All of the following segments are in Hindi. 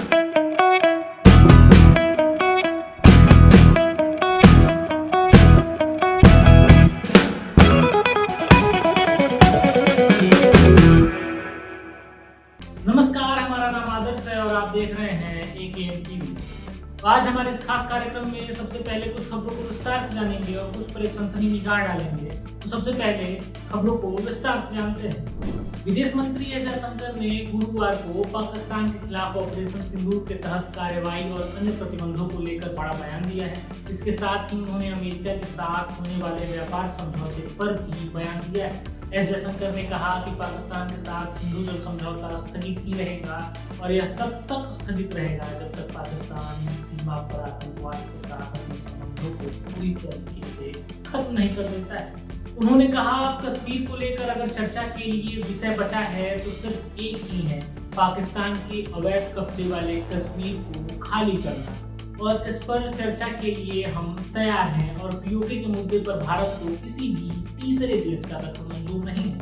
नमस्कार, हमारा नाम आदर्श है और आप देख रहे हैं एकेएम टीवी। आज हमारे इस खास कार्यक्रम में सबसे पहले कुछ खबरों को विस्तार से जानेंगे और कुछ पर एक सनसनी निगाह डालेंगे। तो सबसे पहले खबरों को विस्तार से जानते हैं। विदेश मंत्री एस जयशंकर ने गुरुवार को पाकिस्तान के खिलाफ ऑपरेशन सिंदूर के तहत कार्रवाई और अन्य प्रतिबंधों को लेकर बड़ा बयान दिया है। इसके साथ ही उन्होंने अमेरिका के साथ होने वाले व्यापार समझौते पर भी बयान दिया है। एस जयशंकर ने कहा कि पाकिस्तान के साथ सिंधु जल समझौता स्थगित ही रहेगा और यह तब तक स्थगित रहेगा जब तक पाकिस्तान सीमा पर आतंकवाद के साथ अपने संबंधों को पूरी तरीके से खत्म नहीं कर देता है। उन्होंने कहा, कश्मीर को लेकर अगर चर्चा के लिए विषय बचा है तो सिर्फ एक ही है, पाकिस्तान के अवैध कब्जे वाले कश्मीर को खाली करना, और इस पर चर्चा के लिए हम तैयार हैं और पीओके के मुद्दे पर भारत को किसी भी तीसरे देश का दखल मंजूर नहीं है।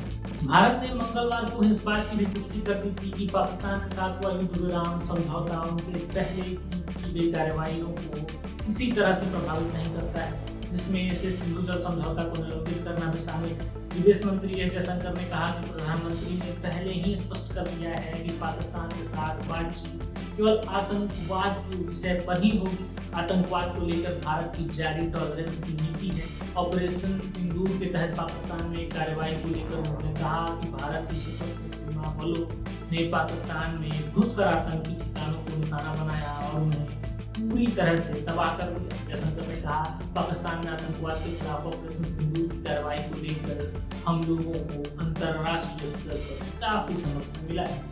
भारत ने मंगलवार को इस बात की भी पुष्टि कर दी थी कि पाकिस्तान के साथ हुआ युद्ध विराम समझौता उनके पहले की गई कार्रवाइयों को किसी तरह से प्रभावित नहीं करता है, जिसमें इसे सिंधु जल समझौता को निलंबित करना भी शामिल है। विदेश मंत्री एस जयशंकर ने कहा कि प्रधानमंत्री ने पहले ही स्पष्ट कर दिया है कि पाकिस्तान के साथ बातचीत केवल आतंकवाद के विषय पर ही होगी। आतंकवाद को लेकर भारत की जारी टॉलरेंस की नीति है। ऑपरेशन सिंदूर के तहत पाकिस्तान में कार्रवाई को लेकर उन्होंने कहा कि भारत की सशस्त्र सीमा बलों ने पाकिस्तान में घुसकर आतंकी ठिकानों को निशाना बनाया और उन्हें पूरी तरह से तबाह कर दिया। जयशंकर ने कहा, पाकिस्तान में आतंकवाद के खिलाफ ऑपरेशन सिंदूर की कार्रवाई को लेकर हम लोगों को अंतर्राष्ट्रीय स्तर पर काफी समर्थन मिला है।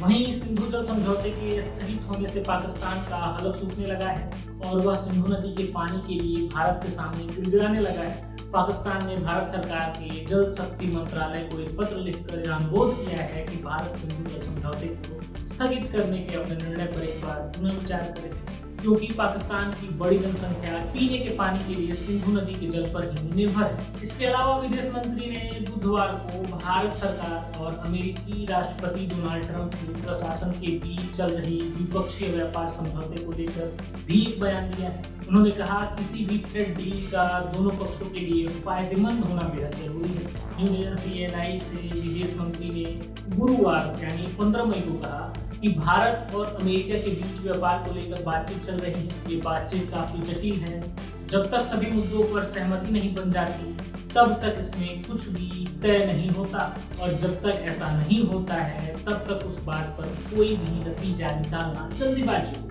वहीं सिंधु जल समझौते के स्थगित होने से पाकिस्तान का हलक सूखने लगा है और वह सिंधु नदी के पानी के लिए भारत के सामने गिड़गिड़ाने लगा है। पाकिस्तान ने भारत सरकार के जल शक्ति मंत्रालय को एक पत्र लिखकर यह अनुरोध किया है कि भारत सिंधु जल समझौते को स्थगित करने के अपने निर्णय पर एक बार पुनर्विचार करे, क्योंकि पाकिस्तान की बड़ी जनसंख्या पीने के पानी के लिए सिंधु नदी के जल पर ही निर्भर है। इसके अलावा विदेश मंत्री ने बुधवार को भारत सरकार और अमेरिकी राष्ट्रपति डोनाल्ड ट्रंप के प्रशासन के बीच चल रही द्विपक्षीय व्यापार समझौते को लेकर भी एक बयान दिया है। उन्होंने कहा, किसी भी ट्रेड डील का दोनों पक्षों के लिए फायदेमंद होना बेहद जरूरी है। न्यूज एजेंसी एएनआई से विदेश मंत्री ने गुरुवार यानी 15 मई को कहा कि भारत और अमेरिका के बीच व्यापार को लेकर बातचीत चल रही है। ये बातचीत काफी जटिल है। जब तक सभी मुद्दों पर सहमति नहीं बन जाती तब तक इसमें कुछ भी तय नहीं होता, और जब तक ऐसा नहीं होता है तब तक उस बात पर कोई भी नतीजा निकालना जल्दीबाजी हो।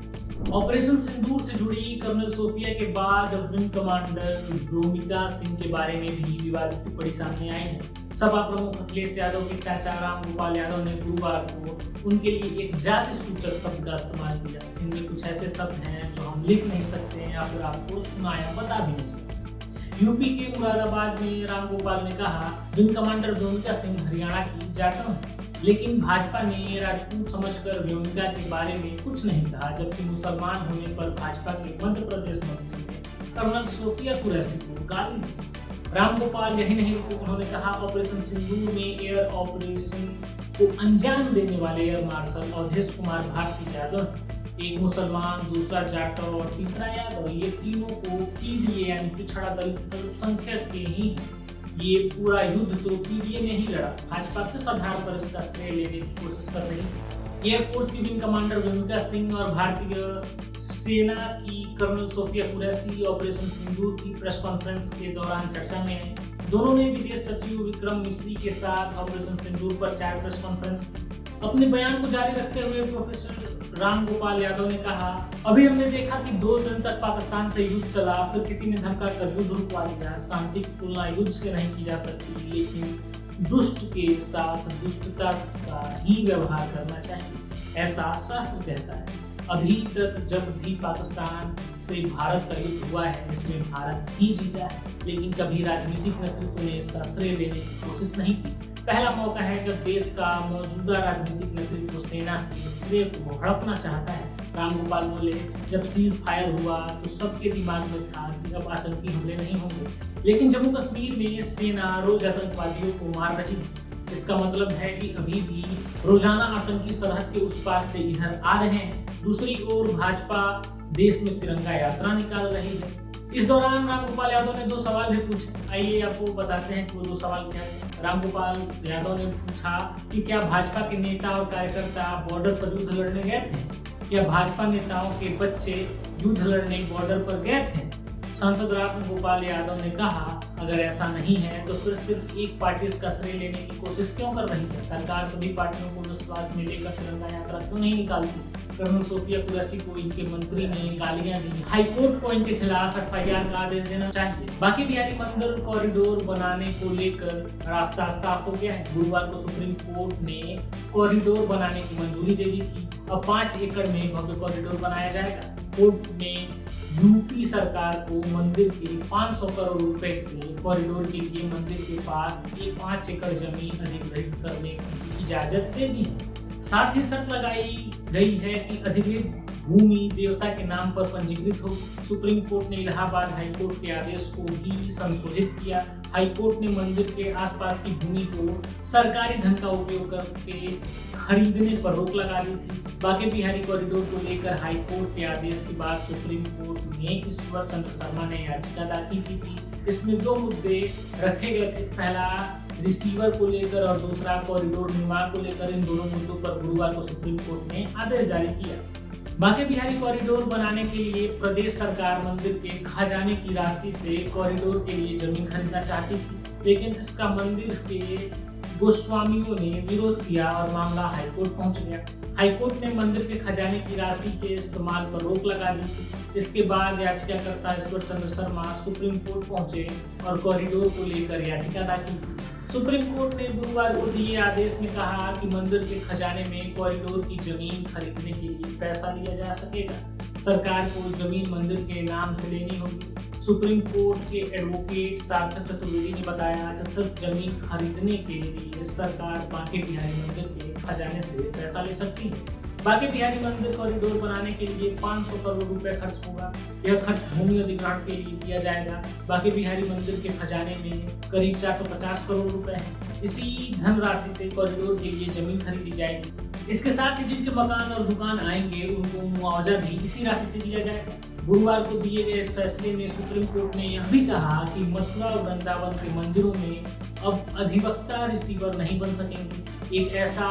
ऑपरेशन सिंदूर से जुड़ी कर्नल सोफिया के बाद विंग कमांडर व्योमिका सिंह के बारे में भी विवादित टिप्पणी सामने आई है। सपा प्रमुख अखिलेश यादव के चाचा रामगोपाल यादव ने गुरुवार को उनके लिए एक जाति सूचक शब्द का इस्तेमाल किया। इनमें कुछ ऐसे शब्द हैं जो हम लिख नहीं सकते या फिर आपको सुना या बता भी नहीं सकते। यूपी के मुरादाबाद में रामगोपाल ने कहा, विंग कमांडर व्योमिका सिंह हरियाणा की जाटव है, लेकिन भाजपा ने राजपूत समझकर व्योमिका के बारे में कुछ नहीं कहा, जबकि मुसलमान होने पर भाजपा के मध्य प्रदेश मंत्री ने कर्नल सोफिया कुरैशी को गाली दी। रामगोपाल यही नहीं रुके, उन्होंने कहा, ऑपरेशन सिंदूर में एयर ऑपरेशन को अंजाम देने वाले एयर मार्शल अवधेश कुमार भारती यादव, एक मुसलमान, दूसरा जाटव और तीसरा यादव, ये तीनों को पीडीए यानी पिछड़ा दलित अल्पसंख्यक के ही, ये पूरा युद्ध तो पीडीए ने ही लड़ा। भाजपा किस आधार पर इसका श्रेय लेने की कोशिश कर रही है? एयरफोर्स की विंग कमांडर व्योमिका सिंह और भारतीय सेना की कर्नल सोफिया कुरैशी ऑपरेशन सिंदूर की प्रेस कॉन्फ्रेंस के दौरान चर्चा में आई। दोनों ने विदेश सचिव विक्रम मिस्री के साथ ऑपरेशन सिंदूर पर 4 प्रेस कॉन्फ्रेंस। अपने बयान को जारी रखते हुए प्रोफेसर रामगोपाल यादव ने कहा, अभी हमने देखा कि 2 दिन तक पाकिस्तान से युद्ध चला, फिर किसी ने धमका कर युद्ध रुकवा दिया। शांति की तुलना युद्ध से नहीं की जा सकती, लेकिन दुष्ट के साथ दुष्टता का ही व्यवहार करना चाहिए, ऐसा शास्त्र कहता है। अभी तक जब भी पाकिस्तान से भारत का युद्ध हुआ है, इसमें भारत ही जीता है, लेकिन कभी राजनीतिक नेतृत्व ने इसका श्रेय लेने की कोशिश नहीं की। पहला मौका है जब देश का मौजूदा राजनीतिक नेतृत्व सेना के श्रेय को हड़पना चाहता है। रामगोपाल बोले, जब सीज फायर हुआ तो सबके दिमाग में था कि अब आतंकी हमले नहीं होंगे, लेकिन जम्मू कश्मीर में सेना रोज आतंकवादियों को मार रही है। इसका मतलब है कि अभी भी रोजाना आतंकी सरहद के उस पार से इधर आ रहे हैं। दूसरी ओर भाजपा देश में तिरंगा यात्रा निकाल रही है। इस दौरान रामगोपाल यादव ने 2 सवाल भी पूछे। आइए आपको बताते हैं कि वो 2 सवाल क्या है। रामगोपाल यादव ने पूछा कि क्या भाजपा के नेता और कार्यकर्ता बॉर्डर पर युद्ध लड़ने गए थे? क्या भाजपा नेताओं के बच्चे युद्ध लड़ने बॉर्डर पर गए थे? सांसद रामगोपाल यादव ने कहा, अगर ऐसा नहीं है तो फिर सिर्फ एक पार्टी इसका श्रेय लेने की कोशिश क्यों कर रही है? सरकार सभी पार्टियों को विश्वास में लेकर तिरंगा यात्रा क्यों नहीं निकालती? कर्नल सोफिया कुरैशी को इनके मंत्री ने गालियां दी। हाईकोर्ट को इनके खिलाफ एफआईआर का आदेश देना चाहिए। बाकी बिहारी मंदिर कॉरिडोर बनाने को लेकर रास्ता साफ हो गया है। गुरुवार को सुप्रीम कोर्ट ने कॉरिडोर बनाने की मंजूरी दे दी थी। अब 5 एकड़ में भव्य कॉरिडोर बनाया जाएगा। कोर्ट ने यूपी सरकार को मंदिर के 500 करोड़ रुपए से कॉरिडोर के लिए मंदिर के पास 5 एकड़ जमीन अधिग्रहित करने की इजाजत दे दी। साथ ही शर्त लगाई गई है कि अधिग्रहित भूमि देवता के नाम पर पंजीकृत हो। सुप्रीम कोर्ट ने इलाहाबाद हाईकोर्ट के आदेश को भी संशोधित किया। हाईकोर्ट ने मंदिर के आसपास की भूमि को सरकारी धन का उपयोग करके खरीदने पर रोक लगा दी थी। बाकी बिहारी कॉरिडोर को लेकर हाईकोर्ट के आदेश के बाद सुप्रीम कोर्ट में ईश्वर चंद्र शर्मा ने याचिका दाखिल की थी। इसमें 2 मुद्दे रखे गए थे। पहला रिसीवर को लेकर और दूसरा कॉरिडोर निर्माण को लेकर। इन दोनों मुद्दों पर गुरुवार को सुप्रीम कोर्ट ने आदेश जारी किया। बांके बिहारी कॉरिडोर बनाने के लिए प्रदेश सरकार मंदिर के खजाने की राशि से कॉरिडोर के लिए जमीन खरीदना चाहती थी, लेकिन इसका मंदिर के गोस्वामियों ने विरोध किया और मामला हाईकोर्ट पहुंच गया। हाईकोर्ट ने मंदिर के खजाने की राशि के इस्तेमाल पर रोक लगा दी थी। इसके बाद याचिकाकर्ता ईश्वर चंद्र शर्मा सुप्रीम कोर्ट पहुंचे और कॉरिडोर को लेकर याचिका दाखिल की। सुप्रीम कोर्ट ने गुरुवार को दिए आदेश में कहा कि मंदिर के खजाने में कॉरिडोर की जमीन खरीदने के लिए पैसा लिया जा सकेगा। सरकार को जमीन मंदिर के नाम से लेनी होगी। सुप्रीम कोर्ट के एडवोकेट सार्थक चतुर्वेदी ने बताया कि सिर्फ जमीन खरीदने के लिए सरकार बांके बिहारी मंदिर के खजाने से पैसा ले सकती है। बांके बिहारी मंदिर कॉरिडोर बनाने के लिए 500 करोड़ रुपए खर्च होगा। यह खर्च भूमि अधिग्रहण के लिए किया जाएगा। बांके बिहारी मंदिर के खजाने में करीब 450 करोड़ रुपए हैं। इसी धनराशि से कॉरिडोर के लिए जमीन खरीदी जाएगी। इसके साथ ही जिनके मकान और दुकान आएंगे उनको मुआवजा भी इसी राशि से दिया जाएगा। गुरुवार को दिए गए इस फैसले में सुप्रीम कोर्ट ने यह भी कहा कि मथुरा और वृंदावन के मंदिरों में अब अधिवक्ता रिसीवर नहीं बन सकेंगे। एक ऐसा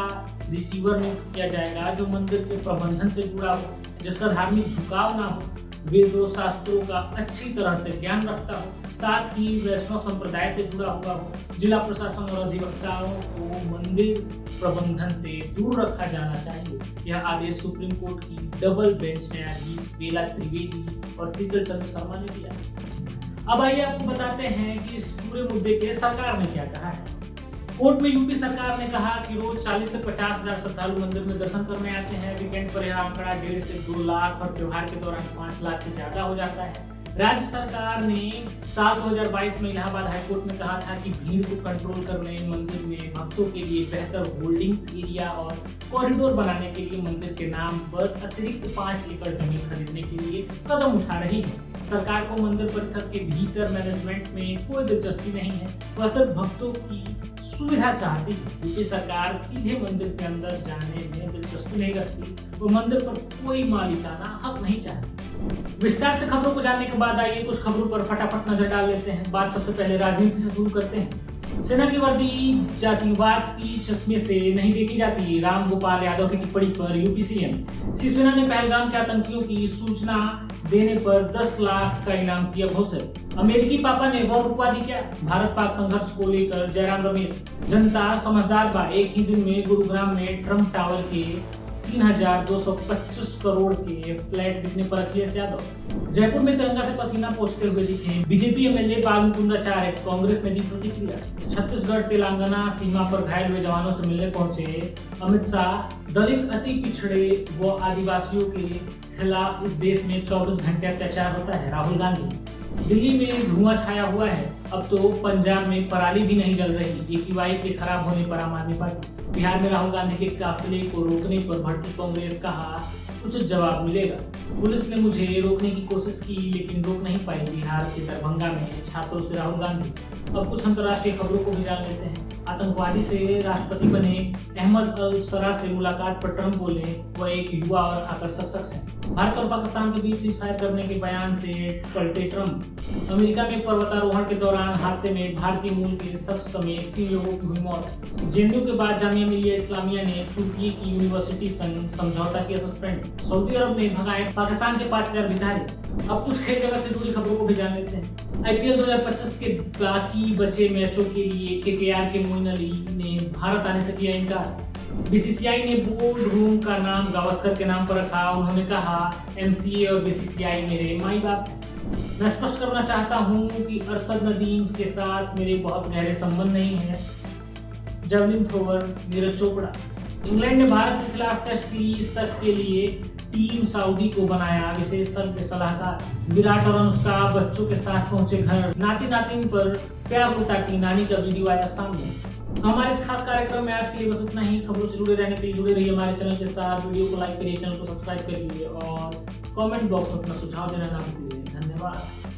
रिसीवर नियुक्त किया जाएगा जो मंदिर के प्रबंधन से जुड़ा हो, जिसका धार्मिक झुकाव ना हो, वेदों शास्त्रों का अच्छी तरह से ज्ञान रखता हो, साथ ही वैष्णव संप्रदाय से जुड़ा हुआ हो। जिला प्रशासन और अधिवक्ताओं को मंदिर प्रबंधन से दूर रखा जाना चाहिए। यह आदेश सुप्रीम कोर्ट की डबल बेंच न्यायाधीश बेला त्रिवेदी और शीतल चंद्र शर्मा ने दिया। अब आइए आपको बताते हैं कि इस पूरे मुद्दे पे सरकार ने क्या कहा है। कोर्ट में यूपी सरकार ने कहा कि रोज 40 से 50 हजार श्रद्धालु मंदिर में दर्शन करने आते हैं। वीकेंड पर यह आंकड़ा 1.5 से 2 लाख और त्योहार के दौरान 5 लाख से ज्यादा हो जाता है। राज्य सरकार ने साल 2022 में इलाहाबाद हाईकोर्ट में कहा था कि भीड़ को कंट्रोल करने, मंदिर में भक्तों के लिए बेहतर होल्डिंग्स एरिया और कॉरिडोर बनाने के लिए मंदिर के नाम पर अतिरिक्त 5 एकड़ जमीन खरीदने के लिए कदम उठा रही है। सरकार को मंदिर परिसर के भीतर मैनेजमेंट में कोई दिलचस्पी नहीं है, वह सिर्फ भक्तों की सुविधा चाहती है। यूपी सरकार सीधे मंदिर के अंदर जाने में दिलचस्पी नहीं रखती, वो मंदिर पर कोई मालिकाना हक नहीं चाहती। विस्तार से खबरों को जानने के बाद आइए कुछ खबरों पर फटाफट नजर डाल लेते हैं। बात सबसे पहले राजनीति से शुरू करते हैं। सेना की वर्दी जातिवाद की चश्मे से नहीं देखी जाती, रामगोपाल यादव की टिप्पणी पर यूपी सीएम। शिवसेना ने पहलगाम के आतंकियों की सूचना देने पर 10 लाख का इनाम किया घोषित। अमेरिकी पापा ने वह रुकवा दी क्या? भारत पाक संघर्ष को लेकर जयराम रमेश, जनता समझदार बा, एक ही दिन में गुरुग्राम में ट्रंप टावर के 3225 करोड़ के फ्लैट बिकने पर अखिलेश यादव। जयपुर में तिरंगा से पसीना पोंछते हुए दिखे बीजेपी एमएलए बालमुकुंदाचार्य, कांग्रेस ने दी प्रतिक्रिया। छत्तीसगढ़ तेलंगाना सीमा पर घायल हुए जवानों से मिलने पहुंचे अमित शाह। दलित, अति पिछड़े व आदिवासियों के खिलाफ इस देश में 24 घंटे अत्याचार होता है, राहुल गांधी। दिल्ली में धुआं छाया हुआ है, अब तो पंजाब में पराली भी नहीं जल रही, AQI के खराब होने पर आम आदमी पार्टी। बिहार में राहुल गांधी के काफिले को रोकने पर भड़की कांग्रेस, कहा कुछ जवाब मिलेगा। पुलिस ने मुझे रोकने की कोशिश की लेकिन रोक नहीं पाई। बिहार के दरभंगा में छात्रों से राहुल गांधी। अब कुछ अंतर्राष्ट्रीय खबरों को भी जान लेते हैं। आतंकवादी से राष्ट्रपति बने अहमद अल सरा से मुलाकात पर ट्रंप बोले वह एक युवा और आकर्षक शख्स है। भारत और पाकिस्तान के बीच सीजफायर करने के बयान से पलटे ट्रंप। अमेरिका में पर्वतारोहण के दौरान हादसे में भारतीय मूल के शख्स समेत 3 लोगों की हुई मौत। जेएनयू के बाद जामिया मिलिया इस्लामिया ने तुर्की की यूनिवर्सिटी संग समझौता किया सस्पेंड। सऊदी अरब ने भगाए पाकिस्तान के 5000 भिखारी। अब कुछ खेल जगत से जुड़ी खबरों को भी जान लेते हैं। आईपीएल 2025 के बाकी बचे मैचों के लिए केकेआर के मोइन अली ने भारत आने से किया इनकार। बीसीसीआई ने बोर्ड रूम का नाम गावस्कर के नाम पर रखा। उन्होंने कहा एमसीए और बीसीसीआई मेरे माई बाप हैं। मैं स्पष्ट करना चाहता हूं कि अरशद नदीम के साथ मेरे बहुत गहरे संबंध नहीं है। Javelin thrower Neeraj Chopra. England ने भारत के खिलाफ टेस्ट सीरीज तक के लिए टीम सऊदी को बनाया विशेषज्ञ सलाहकार। विराट और अनुष्का बच्चों के साथ पहुंचे घर। नाती नातिन पर प्यार लुटा की नानी का वीडियो आया सामने। तो हमारे इस खास कार्यक्रम में आज के लिए बस इतना ही। खबरों से जुड़े रहने के लिए जुड़े रहिए हमारे चैनल के साथ। वीडियो को लाइक करिए, चैनल को सब्सक्राइब करिए और कमेंट बॉक्स में अपना सुझाव देना ना भूलिए। धन्यवाद।